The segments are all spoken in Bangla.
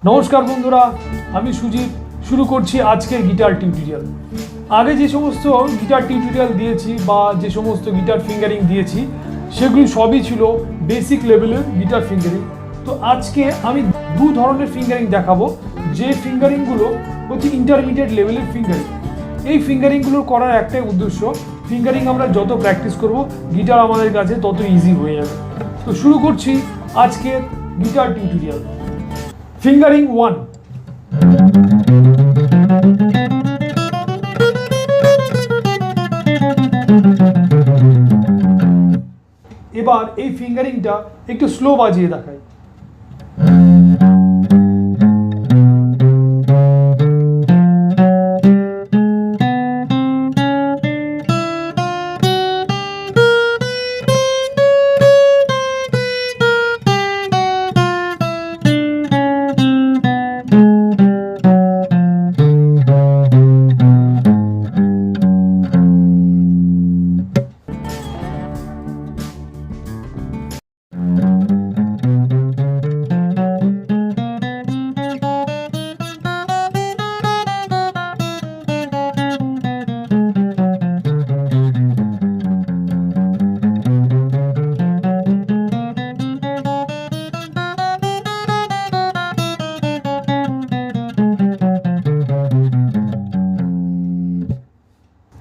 नमस्कार बंधुरा आमी सुजित शुरू करছি আজকের গিটার টিউটোরিয়াল। আগে যে সমস্ত গিটার টিউটোরিয়াল দিয়েছি বা যে সমস্ত গিটার ফিঙ্গারিং দিয়েছি সেগুলো সবই ছিল বেসিক লেভেলের গিটার ফিঙ্গারিং। তো আজকে আমি দু ধরনের ফিঙ্গারিং দেখাবো, যে ফিঙ্গারিংগুলো হচ্ছে ইন্টারমিডিয়েট লেভেলের ফিঙ্গারিং। এই ফিঙ্গারিংগুলো করার একটাই উদ্দেশ্য, ফিঙ্গারিং আমরা যত প্র্যাকটিস করব গিটার আমাদের কাছে তত ইজি হয়ে যাবে। তো শুরু করছি আজকের গিটার টিউটোরিয়াল। ফিঙ্গারিং 1। এবার এই ফিঙ্গারিংটা একটু স্লো বাজিয়ে দেখাই।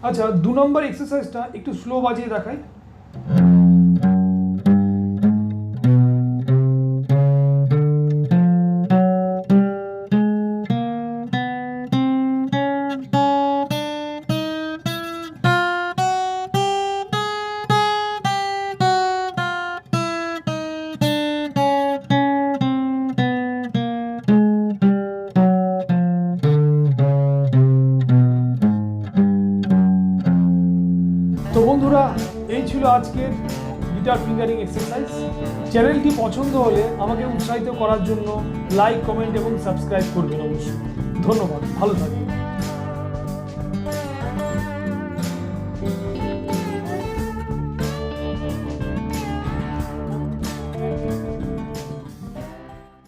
আচ্ছা, 2 নম্বর এক্সারসাইজটা একটু স্লো বাজিয়ে দেখাই। তো বন্ধুরা, এই ছিল আজকের গিটার ফিঙ্গারিং এক্সারসাইজ। চ্যানেলটি পছন্দ হলে আমাকে উৎসাহিত করার জন্য লাইক, কমেন্ট এবং সাবস্ক্রাইব করবেন অবশ্যই। ধন্যবাদ, ভালো থাকবেন।